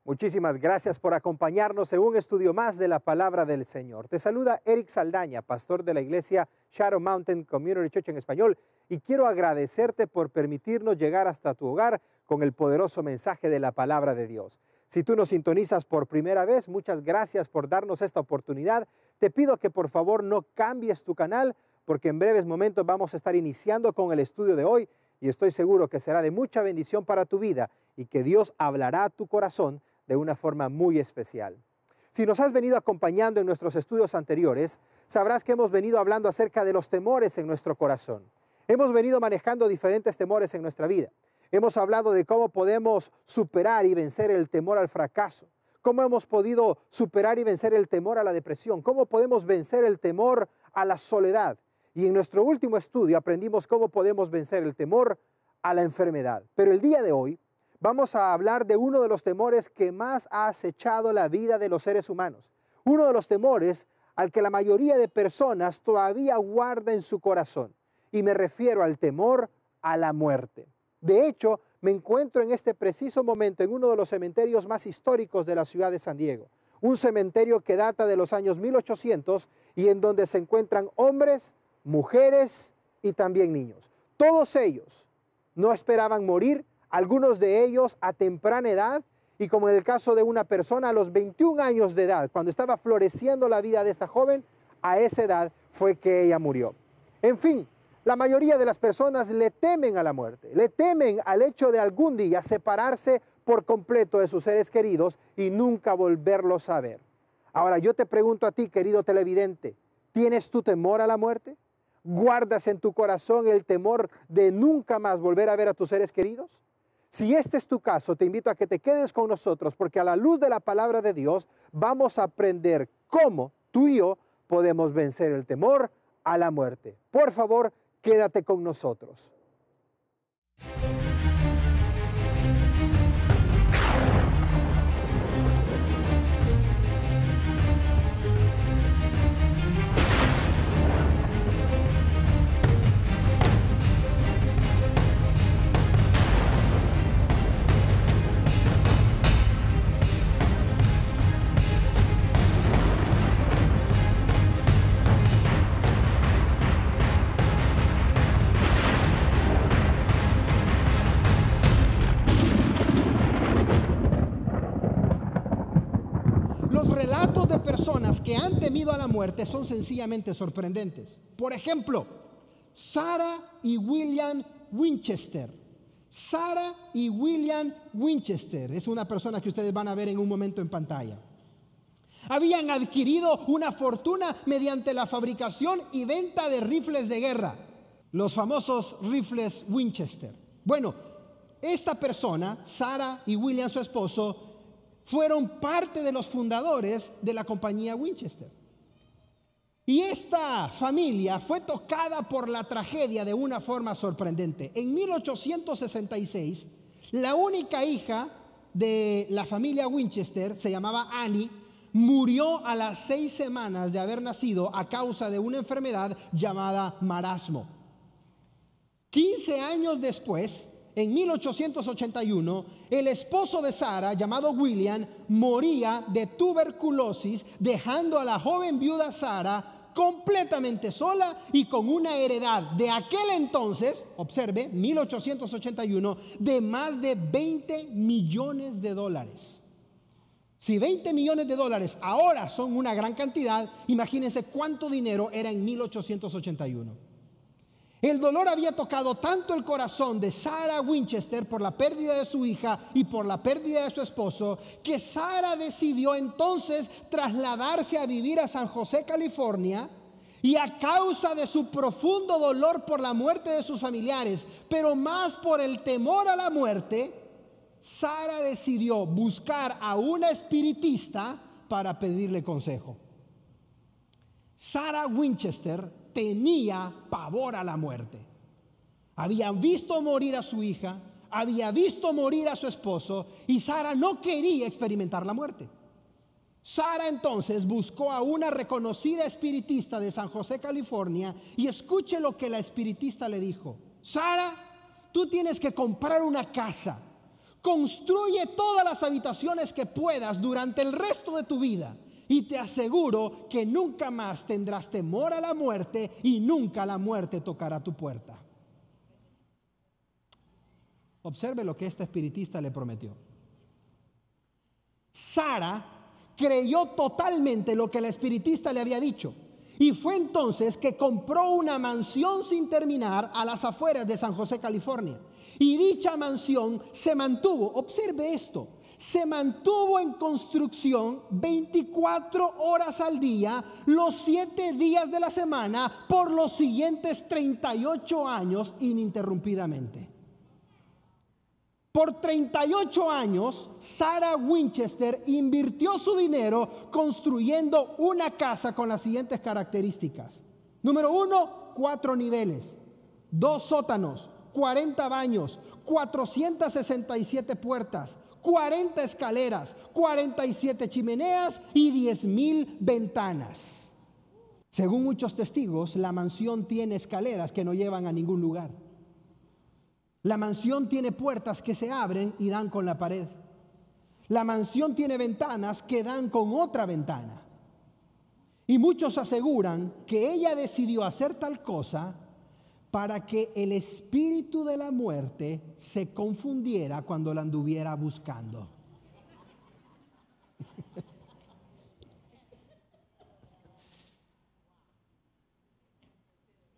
Muchísimas gracias por acompañarnos en un estudio más de la Palabra del Señor. Te saluda Eric Saldaña, pastor de la iglesia Shadow Mountain Community Church en español, y quiero agradecerte por permitirnos llegar hasta tu hogar con el poderoso mensaje de la Palabra de Dios. Si tú nos sintonizas por primera vez, muchas gracias por darnos esta oportunidad. Te pido que por favor no cambies tu canal, porque en breves momentos vamos a estar iniciando con el estudio de hoy, y estoy seguro que será de mucha bendición para tu vida y que Dios hablará a tu corazón de una forma muy especial. Si nos has venido acompañando en nuestros estudios anteriores, sabrás que hemos venido hablando acerca de los temores en nuestro corazón. Hemos venido manejando diferentes temores en nuestra vida. Hemos hablado de cómo podemos superar y vencer el temor al fracaso, cómo hemos podido superar y vencer el temor a la depresión, cómo podemos vencer el temor a la soledad. Y en nuestro último estudio aprendimos cómo podemos vencer el temor a la enfermedad. Pero el día de hoy vamos a hablar de uno de los temores que más ha acechado la vida de los seres humanos. Uno de los temores al que la mayoría de personas todavía guarda en su corazón. Y me refiero al temor a la muerte. De hecho, me encuentro en este preciso momento en uno de los cementerios más históricos de la ciudad de San Diego. Un cementerio que data de los años 1800 y en donde se encuentran hombres, mujeres y también niños. Todos ellos no esperaban morir. Algunos de ellos a temprana edad, y como en el caso de una persona a los 21 años de edad, cuando estaba floreciendo la vida de esta joven, a esa edad fue que ella murió. En fin, la mayoría de las personas le temen a la muerte, le temen al hecho de algún día separarse por completo de sus seres queridos y nunca volverlos a ver. Ahora yo te pregunto a ti, querido televidente, ¿tienes tu temor a la muerte? ¿Guardas en tu corazón el temor de nunca más volver a ver a tus seres queridos? Si este es tu caso, te invito a que te quedes con nosotros, porque a la luz de la palabra de Dios vamos a aprender cómo tú y yo podemos vencer el temor a la muerte. Por favor, quédate con nosotros. Relatos de personas que han temido a la muerte son sencillamente sorprendentes. Por ejemplo, Sarah y William Winchester. Sarah y William Winchester es una persona que ustedes van a ver en un momento en pantalla. Habían adquirido una fortuna mediante la fabricación y venta de rifles de guerra, los famosos rifles Winchester. Bueno, esta persona, Sarah y William, su esposo, fueron parte de los fundadores de la compañía Winchester. Y esta familia fue tocada por la tragedia de una forma sorprendente. En 1866, la única hija de la familia Winchester, se llamaba Annie, murió a las 6 semanas de haber nacido a causa de una enfermedad llamada marasmo. 15 años después, en 1881, el esposo de Sarah, llamado William, moría de tuberculosis, dejando a la joven viuda Sarah completamente sola y con una heredad de aquel entonces, observe, 1881, de más de $20 millones. Si $20 millones ahora son una gran cantidad, imagínense cuánto dinero era en 1881. El dolor había tocado tanto el corazón de Sarah Winchester por la pérdida de su hija y por la pérdida de su esposo, que Sarah decidió entonces trasladarse a vivir a San José, California, y a causa de su profundo dolor por la muerte de sus familiares, pero más por el temor a la muerte, Sarah decidió buscar a una espiritista para pedirle consejo. Sarah Winchester tenía pavor a la muerte. Habían visto morir a su hija, había visto morir a su esposo, y Sarah no quería experimentar la muerte. Sarah entonces buscó a una reconocida espiritista de San José, California, y escuche lo que la espiritista le dijo. Sarah, tú tienes que comprar una casa, Construye todas las habitaciones que puedas durante el resto de tu vida y te aseguro que nunca más tendrás temor a la muerte y nunca la muerte tocará tu puerta. Observe lo que este espiritista le prometió. Sara creyó totalmente lo que el espiritista le había dicho y fue entonces que compró una mansión sin terminar a las afueras de San José, California. Y dicha mansión se mantuvo, observe esto, se mantuvo en construcción 24 horas al día, los 7 días de la semana, por los siguientes 38 años ininterrumpidamente. Por 38 años, Sarah Winchester invirtió su dinero construyendo una casa con las siguientes características. Número 1, 4 niveles, 2 sótanos, 40 baños, 467 puertas, 40 escaleras, 47 chimeneas y 10,000 ventanas. Según muchos testigos, la mansión tiene escaleras que no llevan a ningún lugar. La mansión tiene puertas que se abren y dan con la pared. La mansión tiene ventanas que dan con otra ventana. Y muchos aseguran que ella decidió hacer tal cosa para que el espíritu de la muerte se confundiera cuando la anduviera buscando.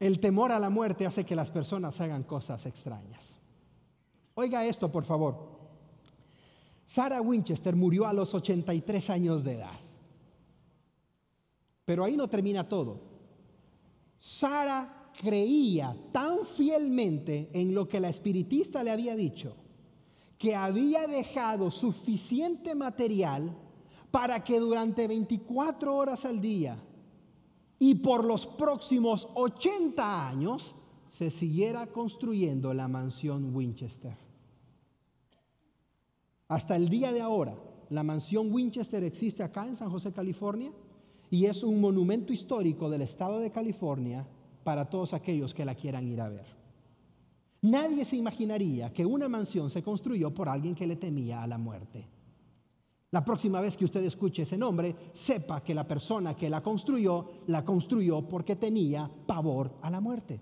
El temor a la muerte hace que las personas hagan cosas extrañas. Oiga esto, por favor. Sarah Winchester murió a los 83 años de edad. Pero ahí no termina todo. Sarah creía tan fielmente en lo que la espiritista le había dicho que había dejado suficiente material para que durante 24 horas al día y por los próximos 80 años se siguiera construyendo la mansión Winchester. Hasta el día de ahora, la mansión Winchester existe acá en San José, California, y es un monumento histórico del estado de California para todos aquellos que la quieran ir a ver. Nadie se imaginaría que una mansión se construyó por alguien que le temía a la muerte. La próxima vez que usted escuche ese nombre, sepa que la persona que la construyó porque tenía pavor a la muerte.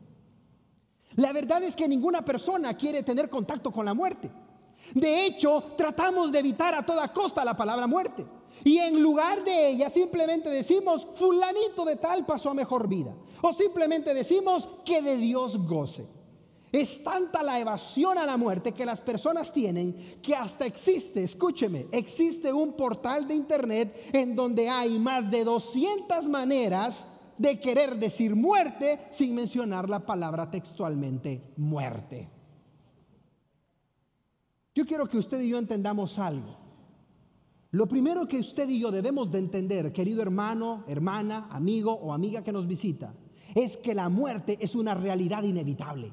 La verdad es que ninguna persona quiere tener contacto con la muerte. De hecho, tratamos de evitar a toda costa la palabra muerte. Y en lugar de ella simplemente decimos fulanito de tal pasó a mejor vida. O simplemente decimos que de Dios goce. Es tanta la evasión a la muerte que las personas tienen que hasta existe un portal de internet en donde hay más de 200 maneras de querer decir muerte sin mencionar la palabra textualmente muerte. Yo quiero que usted y yo entendamos algo. Lo primero que usted y yo debemos de entender, querido hermano, hermana, amigo o amiga que nos visita, es que la muerte es una realidad inevitable.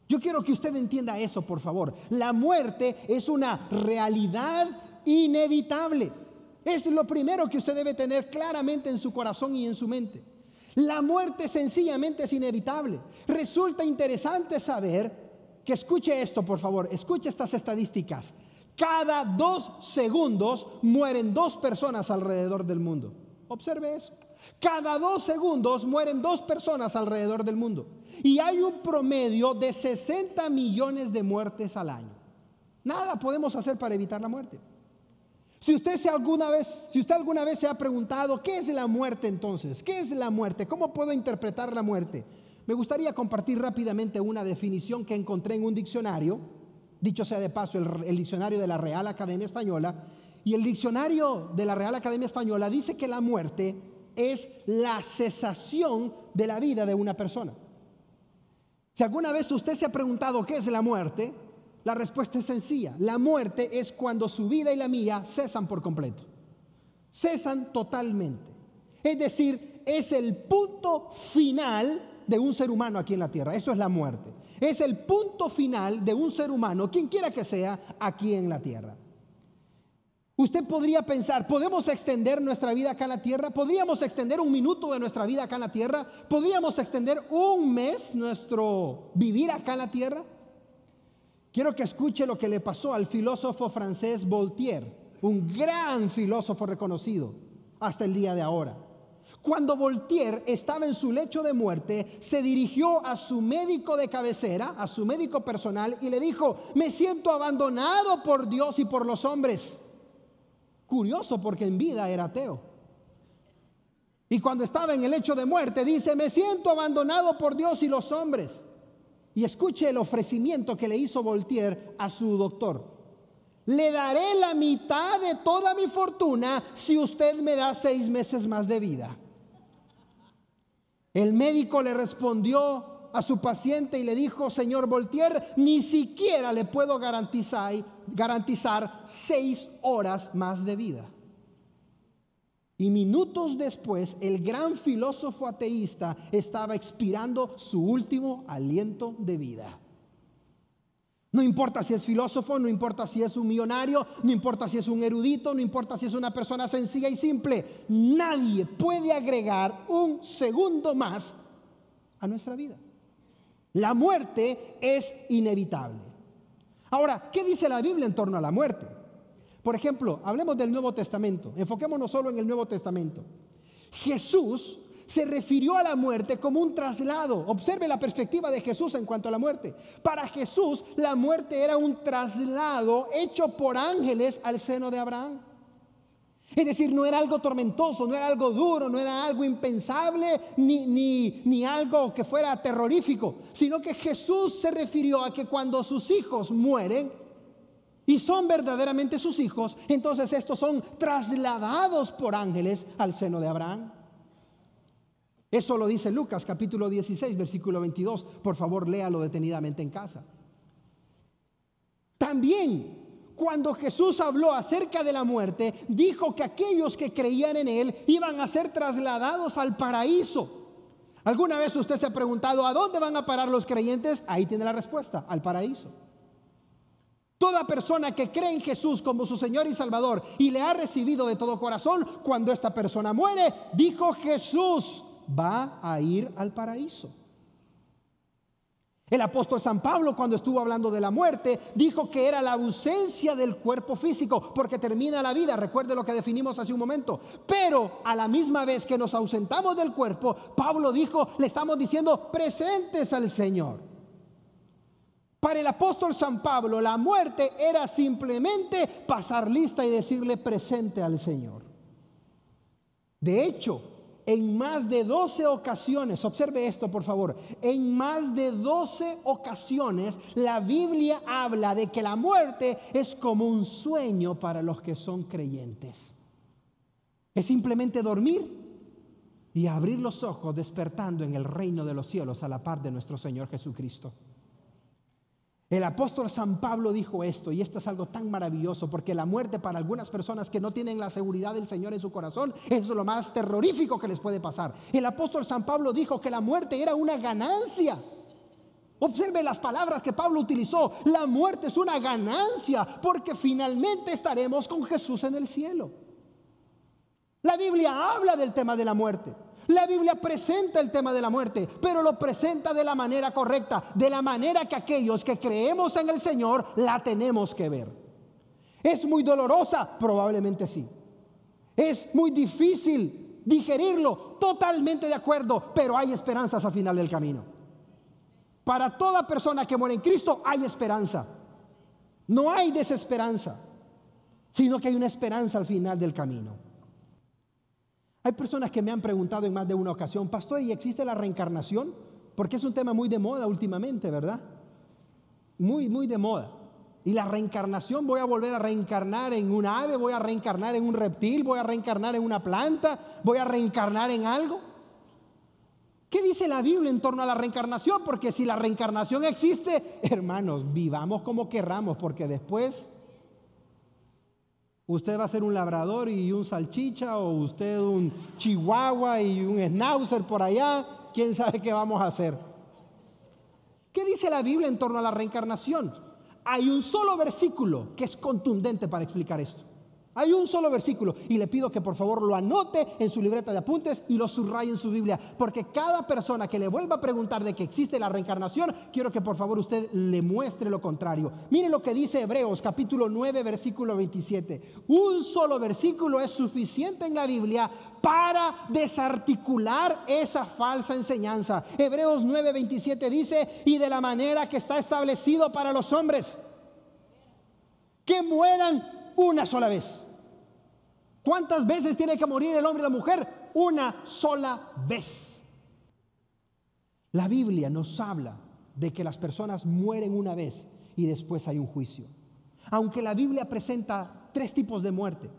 Yo quiero que usted entienda eso, por favor. La muerte es una realidad inevitable. Es lo primero que usted debe tener claramente en su corazón y en su mente. La muerte sencillamente es inevitable. Resulta interesante saber que escuche esto, por favor, escuche estas estadísticas. Cada 2 segundos mueren 2 personas alrededor del mundo. Observe eso. Cada 2 segundos mueren 2 personas alrededor del mundo. Y hay un promedio de 60 millones de muertes al año. Nada podemos hacer para evitar la muerte. Si usted alguna vez se ha preguntado, ¿qué es la muerte entonces? ¿Qué es la muerte? ¿Cómo puedo interpretar la muerte? Me gustaría compartir rápidamente una definición que encontré en un diccionario, dicho sea de paso, el diccionario de la Real Academia Española. Y el diccionario de la Real Academia Española dice que la muerte es la cesación de la vida de una persona. Si alguna vez usted se ha preguntado qué es la muerte, la respuesta es sencilla. La muerte es cuando su vida y la mía cesan por completo. Cesan totalmente. Es decir, es el punto final de un ser humano aquí en la tierra. Eso es la muerte. Es el punto final de un ser humano, quien quiera que sea, aquí en la tierra. Usted podría pensar, ¿podemos extender nuestra vida acá en la tierra? ¿Podríamos extender 1 minuto de nuestra vida acá en la tierra? ¿Podríamos extender 1 mes nuestro vivir acá en la tierra? Quiero que escuche lo que le pasó al filósofo francés Voltaire, un gran filósofo reconocido hasta el día de ahora. Cuando Voltaire estaba en su lecho de muerte, se dirigió a su médico de cabecera, a su médico personal, y le dijo: me siento abandonado por Dios y por los hombres. Curioso, porque en vida era ateo. Y cuando estaba en el lecho de muerte, dice: me siento abandonado por Dios y los hombres. Y escuche el ofrecimiento que le hizo Voltaire a su doctor: le daré la mitad de toda mi fortuna si usted me da 6 meses más de vida. El médico le respondió a su paciente y le dijo: señor Voltaire, ni siquiera le puedo garantizar 6 horas más de vida. Y minutos después, el gran filósofo ateísta estaba expirando su último aliento de vida. No importa si es filósofo, no importa si es un millonario, no importa si es un erudito, no importa si es una persona sencilla y simple. Nadie puede agregar un segundo más a nuestra vida. La muerte es inevitable. Ahora, ¿qué dice la Biblia en torno a la muerte? Por ejemplo, hablemos del Nuevo Testamento. Enfoquémonos solo en el Nuevo Testamento. Jesús se refirió a la muerte como un traslado. Observe la perspectiva de Jesús en cuanto a la muerte. Para Jesús, la muerte era un traslado hecho por ángeles al seno de Abraham. Es decir, no era algo tormentoso, no era algo duro, no era algo impensable, ni algo que fuera terrorífico, sino que Jesús se refirió a que cuando sus hijos mueren y son verdaderamente sus hijos, entonces estos son trasladados por ángeles al seno de Abraham. Eso lo dice Lucas capítulo 16, versículo 22. Por favor, léalo detenidamente en casa. También, cuando Jesús habló acerca de la muerte, dijo que aquellos que creían en Él iban a ser trasladados al paraíso. ¿Alguna vez usted se ha preguntado a dónde van a parar los creyentes? Ahí tiene la respuesta: al paraíso. Toda persona que cree en Jesús como su Señor y Salvador y le ha recibido de todo corazón, cuando esta persona muere, dijo Jesús, va a ir al paraíso. El apóstol San Pablo, cuando estuvo hablando de la muerte, dijo que era la ausencia del cuerpo físico, porque termina la vida. Recuerde lo que definimos hace un momento. Pero a la misma vez que nos ausentamos del cuerpo, Pablo dijo, le estamos diciendo presentes al Señor. Para el apóstol San Pablo, la muerte era simplemente pasar lista y decirle presente al Señor. De hecho, en más de 12 ocasiones, observe esto por favor, en más de 12 ocasiones la Biblia habla de que la muerte es como un sueño para los que son creyentes. Es simplemente dormir y abrir los ojos despertando en el reino de los cielos a la par de nuestro Señor Jesucristo. El apóstol San Pablo dijo esto, y esto es algo tan maravilloso, porque la muerte para algunas personas que no tienen la seguridad del Señor en su corazón es lo más terrorífico que les puede pasar. El apóstol San Pablo dijo que la muerte era una ganancia. Observe las palabras que Pablo utilizó: la muerte es una ganancia, porque finalmente estaremos con Jesús en el cielo. La Biblia habla del tema de la muerte. La Biblia presenta el tema de la muerte, pero lo presenta de la manera correcta, de la manera que aquellos que creemos en el Señor la tenemos que ver. ¿Es muy dolorosa? Probablemente sí. ¿Es muy difícil digerirlo? Totalmente de acuerdo, pero hay esperanzas al final del camino. Para toda persona que muere en Cristo hay esperanza. No hay desesperanza, sino que hay una esperanza al final del camino. Hay personas que me han preguntado en más de una ocasión: pastor, ¿y existe la reencarnación? Porque es un tema muy de moda últimamente, ¿verdad? Muy de moda. Y la reencarnación, voy a volver a reencarnar en un ave, voy a reencarnar en un reptil, voy a reencarnar en una planta, voy a reencarnar en algo. ¿Qué dice la Biblia en torno a la reencarnación? Porque si la reencarnación existe, hermanos, vivamos como querramos, porque después usted va a ser un labrador y un salchicha, o usted un chihuahua y un schnauzer por allá. ¿Quién sabe qué vamos a hacer? ¿Qué dice la Biblia en torno a la reencarnación? Hay un solo versículo que es contundente para explicar esto. Hay un solo versículo y le pido que por favor lo anote en su libreta de apuntes y lo subraye en su Biblia, porque cada persona que le vuelva a preguntar de que existe la reencarnación, quiero que por favor usted le muestre lo contrario. Mire lo que dice Hebreos capítulo 9 versículo 27. Un solo versículo es suficiente en la Biblia para desarticular esa falsa enseñanza. Hebreos 9 27 dice: y de la manera que está establecido para los hombres, que mueran una sola vez. ¿Cuántas veces tiene que morir el hombre y la mujer? Una sola vez. La Biblia nos habla de que las personas mueren una vez y después hay un juicio. Aunque la Biblia presenta 3 tipos de muerte,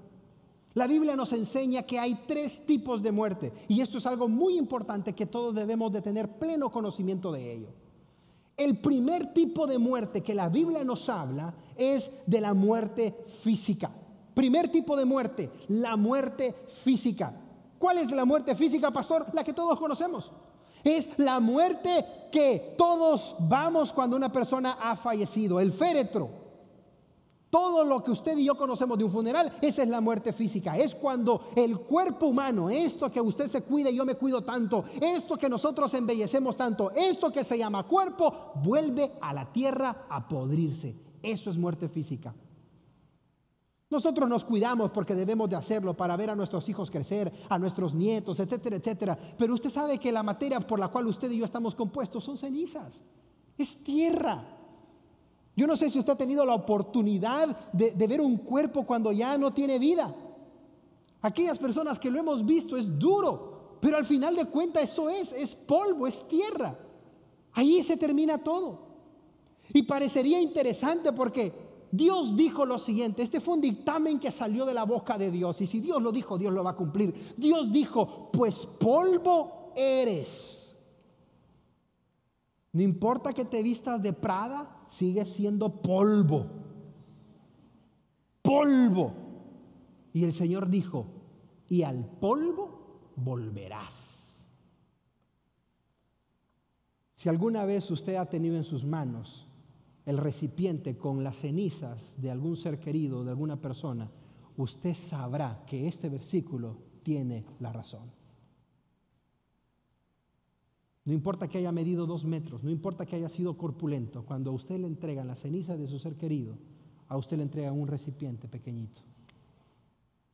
la Biblia nos enseña que hay 3 tipos de muerte, y esto es algo muy importante que todos debemos de tener pleno conocimiento de ello. El primer tipo de muerte que la Biblia nos habla es de la muerte física. Primer tipo de muerte, la muerte física. ¿Cuál es la muerte física, pastor? La que todos conocemos. Es la muerte que todos vamos cuando una persona ha fallecido, el féretro. Todo lo que usted y yo conocemos de un funeral, esa es la muerte física. Es cuando el cuerpo humano, esto que usted se cuida y yo me cuido tanto, esto que nosotros embellecemos tanto, esto que se llama cuerpo, vuelve a la tierra a podrirse. Eso es muerte física. Nosotros nos cuidamos porque debemos de hacerlo para ver a nuestros hijos crecer, a nuestros nietos, etcétera, etcétera. Pero usted sabe que la materia por la cual usted y yo estamos compuestos son cenizas, es tierra. Yo no sé si usted ha tenido la oportunidad de ver un cuerpo cuando ya no tiene vida. Aquellas personas que lo hemos visto, es duro, pero al final de cuentas eso es polvo, es tierra. Ahí se termina todo. Y parecería interesante porque Dios dijo lo siguiente. Este fue un dictamen que salió de la boca de Dios, y si Dios lo dijo, Dios lo va a cumplir. Dios dijo: pues polvo eres. No importa que te vistas de Prada, sigues siendo polvo. Polvo. Y el Señor dijo: y al polvo volverás. Si alguna vez usted ha tenido en sus manos el recipiente con las cenizas de algún ser querido, de alguna persona, usted sabrá que este versículo tiene la razón. No importa que haya medido 2 metros, no importa que haya sido corpulento, cuando a usted le entregan las cenizas de su ser querido, a usted le entregan un recipiente pequeñito.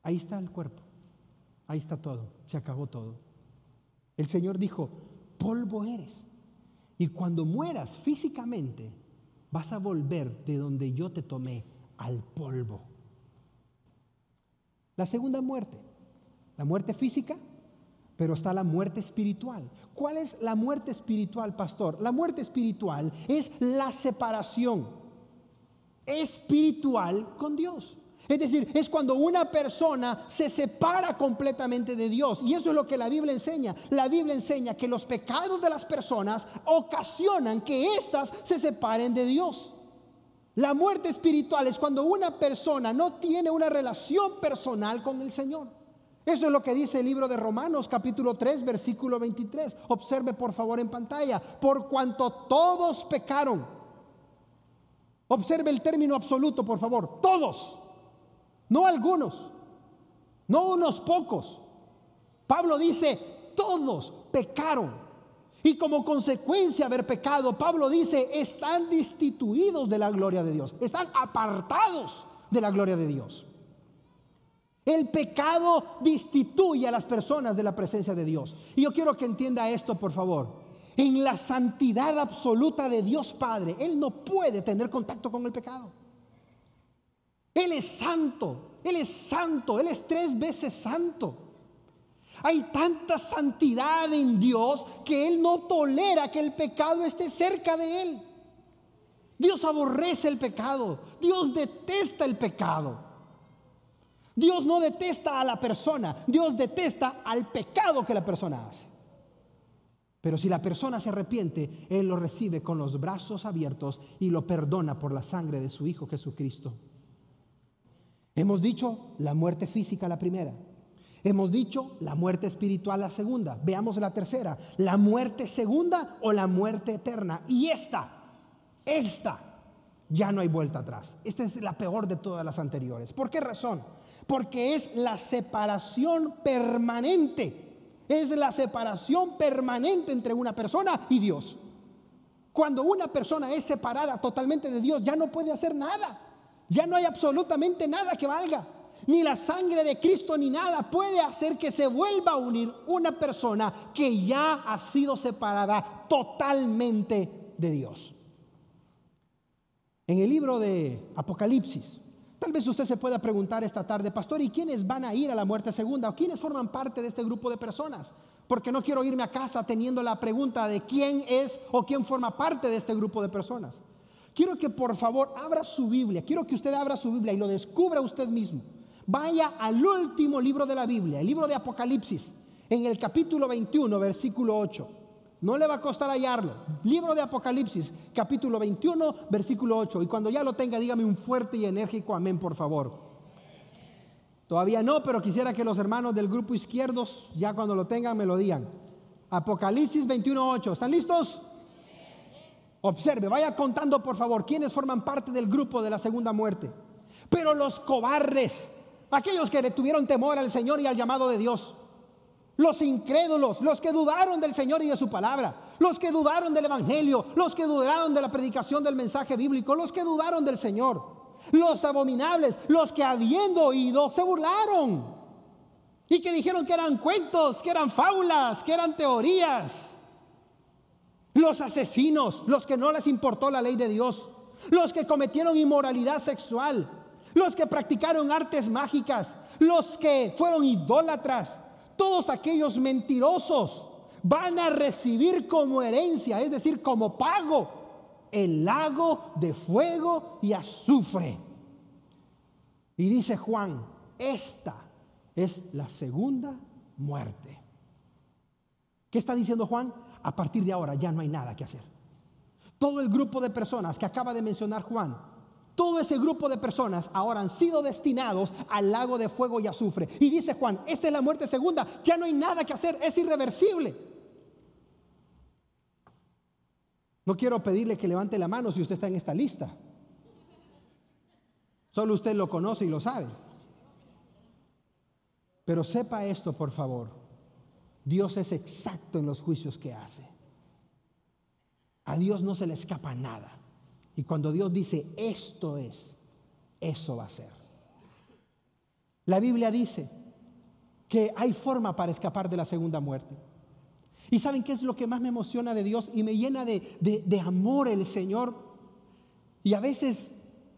Ahí está el cuerpo, ahí está todo, se acabó todo. El Señor dijo: polvo eres, y cuando mueras físicamente vas a volver de donde yo te tomé, al polvo. La segunda muerte, la muerte física, pero está la muerte espiritual. ¿Cuál es la muerte espiritual, pastor? La muerte espiritual es la separación espiritual con Dios. Es decir, es cuando una persona se separa completamente de Dios. Y eso es lo que la Biblia enseña. La Biblia enseña que los pecados de las personas ocasionan que éstas se separen de Dios. La muerte espiritual es cuando una persona no tiene una relación personal con el Señor. Eso es lo que dice el libro de Romanos capítulo 3 versículo 23. Observe por favor en pantalla: por cuanto todos pecaron. Observe el término absoluto, por favor. Todos, no algunos, no unos pocos. Pablo dice: todos pecaron, y como consecuencia de haber pecado, Pablo dice, están destituidos de la gloria de Dios, están apartados de la gloria de Dios. El pecado destituye a las personas de la presencia de Dios. Y yo quiero que entienda esto, por favor. En la santidad absoluta de Dios Padre, Él no puede tener contacto con el pecado. Él es santo, Él es santo, Él es 3 veces santo. Hay tanta santidad en Dios que Él no tolera que el pecado esté cerca de Él. Dios aborrece el pecado, Dios detesta el pecado. Dios no detesta a la persona, Dios detesta al pecado que la persona hace. Pero si la persona se arrepiente, Él lo recibe con los brazos abiertos y lo perdona por la sangre de su Hijo Jesucristo. Hemos dicho la muerte física, la primera. Hemos dicho la muerte espiritual, la segunda. Veamos la tercera: la muerte segunda o la muerte eterna. Y esta ya no hay vuelta atrás. Esta es la peor de todas las anteriores. ¿Por qué razón? porque es la separación permanente. Es la separación permanente entre una persona y Dios. Cuando una persona es separada totalmente de Dios, ya no puede hacer nada. Ya no hay absolutamente nada que valga. Ni la sangre de Cristo ni nada puede hacer que se vuelva a unir una persona que ya ha sido separada totalmente de Dios. En el libro de Apocalipsis, tal vez usted se pueda preguntar esta tarde: pastor, ¿y quiénes van a ir a la muerte segunda? ¿O quiénes forman parte de este grupo de personas? Porque no quiero irme a casa teniendo la pregunta de quién es o quién forma parte de este grupo de personas. Quiero que por favor abra su Biblia. Quiero que usted abra su Biblia y lo descubra usted mismo. Vaya al último libro de la Biblia, el libro de Apocalipsis, en el capítulo 21, versículo 8. No le va a costar hallarlo. Libro de Apocalipsis, capítulo 21, versículo 8. Y cuando ya lo tenga, dígame un fuerte y enérgico amén, por favor. Todavía no, pero quisiera que los hermanos del grupo izquierdos, ya cuando lo tengan, me lo digan. Apocalipsis 21, 8. ¿Están listos? Observe, vaya contando por favor quiénes forman parte del grupo de la segunda muerte. Pero los cobardes, aquellos que le tuvieron temor al Señor y al llamado de Dios, los incrédulos, los que dudaron del Señor y de su palabra, los que dudaron del Evangelio, los que dudaron de la predicación del mensaje bíblico, los que dudaron del Señor, los abominables, los que habiendo oído se burlaron y que dijeron que eran cuentos, que eran fábulas, que eran teorías. Los asesinos, los que no les importó la ley de Dios, los que cometieron inmoralidad sexual, los que practicaron artes mágicas, los que fueron idólatras, todos aquellos mentirosos van a recibir como herencia, es decir, como pago, el lago de fuego y azufre. Y dice Juan: esta es la segunda muerte. ¿Qué está diciendo Juan? A partir de ahora ya no hay nada que hacer. Todo el grupo de personas que acaba de mencionar Juan, todo ese grupo de personas ahora han sido destinados al lago de fuego y azufre. Y dice Juan: esta es la muerte segunda, ya no hay nada que hacer, es irreversible. No quiero pedirle que levante la mano si usted está en esta lista. Solo usted lo conoce y lo sabe. Pero sepa esto, por favor: Dios es exacto en los juicios que hace. A Dios no se le escapa nada. Y cuando Dios dice esto es, eso va a ser. La Biblia dice que hay forma para escapar de la segunda muerte. ¿Y saben qué es lo que más me emociona de Dios y me llena de amor el Señor? Y a veces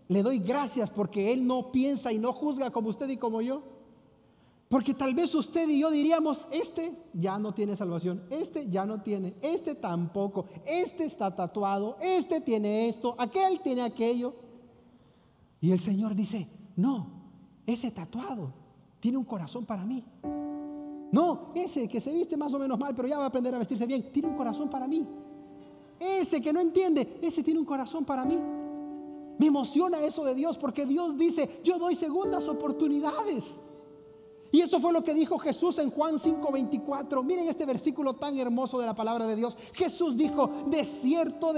le doy gracias porque Él no piensa y no juzga como usted y como yo. Porque tal vez usted y yo diríamos: este ya no tiene salvación, este ya no tiene, este tampoco, este está tatuado, este tiene esto, aquel tiene aquello. Y el Señor dice: no, ese tatuado tiene un corazón para mí. No, ese que se viste más o menos mal, pero ya va a aprender a vestirse bien, tiene un corazón para mí. Ese que no entiende, ese tiene un corazón para mí. Me emociona eso de Dios, porque Dios dice: yo doy segundas oportunidades. Y eso fue lo que dijo Jesús en Juan 5:24. Miren este versículo tan hermoso de la palabra de Dios. Jesús dijo: de cierto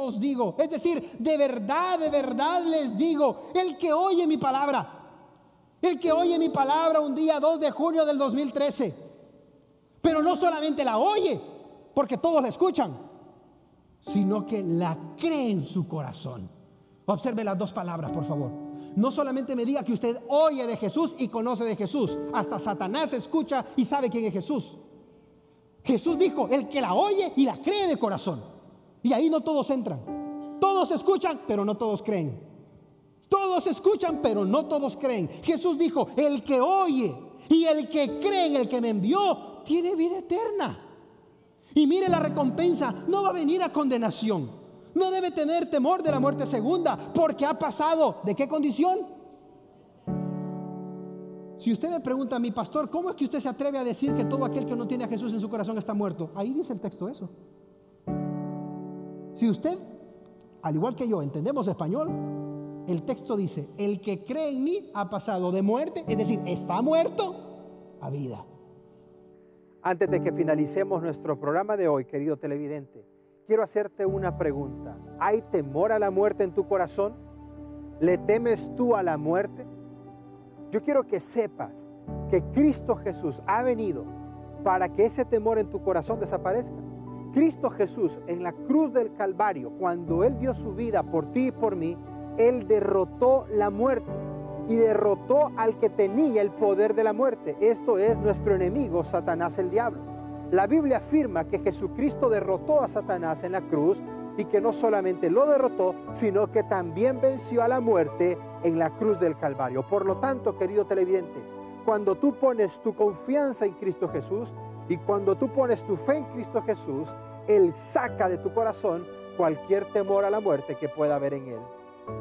os digo, es decir, de verdad les digo, el que oye mi palabra, un día 2 de junio del 2013, pero no solamente la oye, porque todos la escuchan, sino que la cree en su corazón. Observe las dos palabras, por favor. No solamente me diga que usted oye de Jesús y conoce de Jesús. Hasta Satanás escucha y sabe quién es Jesús. Jesús dijo: el que la oye y la cree de corazón. Y ahí no todos entran. Todos escuchan, pero no todos creen. Todos escuchan, pero no todos creen. Jesús dijo: el que oye y el que cree en el que me envió tiene vida eterna. Y mire, la recompensa no va a venir a condenación. No debe tener temor de la muerte segunda, porque ha pasado ¿de qué condición? Si usted me pregunta a mi pastor: ¿cómo es que usted se atreve a decir que todo aquel que no tiene a Jesús en su corazón está muerto? Ahí dice el texto eso. Si usted, al igual que yo, entendemos español, el texto dice: el que cree en mí ha pasado de muerte, es decir, está muerto, a vida. Antes de que finalicemos nuestro programa de hoy, querido televidente, quiero hacerte una pregunta. ¿Hay temor a la muerte en tu corazón? ¿Le temes tú a la muerte? Yo quiero que sepas que Cristo Jesús ha venido para que ese temor en tu corazón desaparezca. Cristo Jesús en la cruz del Calvario, cuando Él dio su vida por ti y por mí, Él derrotó la muerte y derrotó al que tenía el poder de la muerte. Esto es nuestro enemigo, Satanás el diablo. La Biblia afirma que Jesucristo derrotó a Satanás en la cruz y que no solamente lo derrotó, sino que también venció a la muerte en la cruz del Calvario. Por lo tanto, querido televidente, cuando tú pones tu confianza en Cristo Jesús y cuando tú pones tu fe en Cristo Jesús, Él saca de tu corazón cualquier temor a la muerte que pueda haber en Él.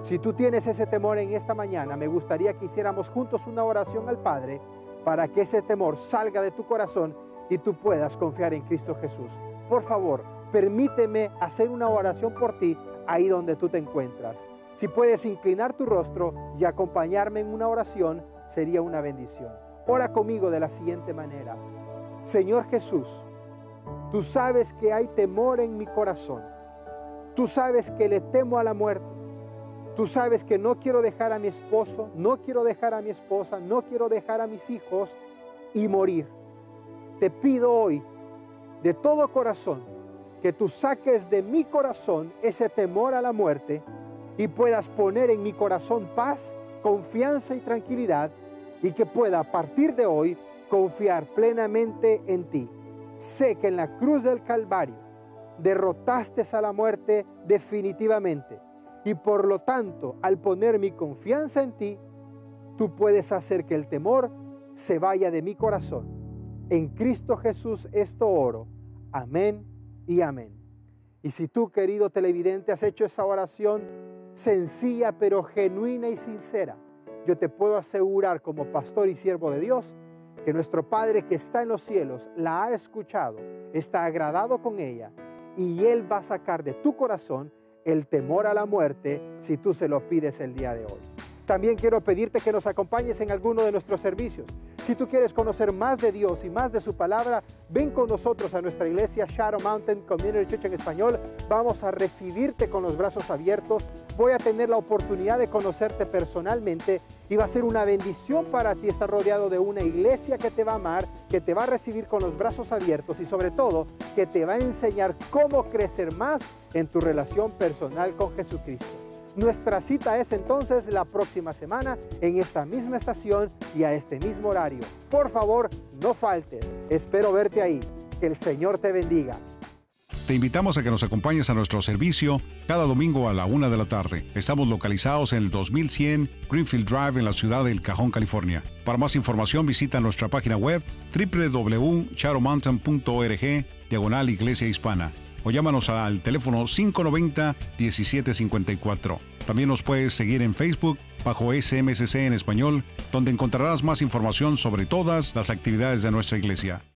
Si tú tienes ese temor en esta mañana, me gustaría que hiciéramos juntos una oración al Padre para que ese temor salga de tu corazón y tú puedas confiar en Cristo Jesús. Por favor, permíteme hacer una oración por ti ahí donde tú te encuentras. Si puedes inclinar tu rostro y acompañarme en una oración, sería una bendición. Ora conmigo de la siguiente manera. Señor Jesús, tú sabes que hay temor en mi corazón. Tú sabes que le temo a la muerte. Tú sabes que no quiero dejar a mi esposo, no quiero dejar a mi esposa, no quiero dejar a mis hijos y morir. Te pido hoy, de todo corazón, que tú saques de mi corazón ese temor a la muerte y puedas poner en mi corazón paz, confianza y tranquilidad, y que pueda a partir de hoy confiar plenamente en ti. Sé que en la cruz del Calvario derrotaste a la muerte definitivamente, y por lo tanto, al poner mi confianza en ti, tú puedes hacer que el temor se vaya de mi corazón. En Cristo Jesús esto oro. Amén y amén. Y si tú, querido televidente, has hecho esa oración sencilla pero genuina y sincera, yo te puedo asegurar como pastor y siervo de Dios que nuestro Padre que está en los cielos la ha escuchado, está agradado con ella y Él va a sacar de tu corazón el temor a la muerte si tú se lo pides el día de hoy. También quiero pedirte que nos acompañes en alguno de nuestros servicios. Si tú quieres conocer más de Dios y más de su palabra, ven con nosotros a nuestra iglesia Shadow Mountain Community Church en español. Vamos a recibirte con los brazos abiertos. Voy a tener la oportunidad de conocerte personalmente y va a ser una bendición para ti estar rodeado de una iglesia que te va a amar, que te va a recibir con los brazos abiertos y sobre todo que te va a enseñar cómo crecer más en tu relación personal con Jesucristo. Nuestra cita es entonces la próxima semana en esta misma estación y a este mismo horario. Por favor, no faltes. Espero verte ahí. Que el Señor te bendiga. Te invitamos a que nos acompañes a nuestro servicio cada domingo a la 1 de la tarde. Estamos localizados en el 2100 Greenfield Drive en la ciudad de El Cajón, California. Para más información visita nuestra página web www.shadowmountain.org/Iglesia Hispana o llámanos al teléfono 590-1754. También nos puedes seguir en Facebook bajo SMCC en español, donde encontrarás más información sobre todas las actividades de nuestra iglesia.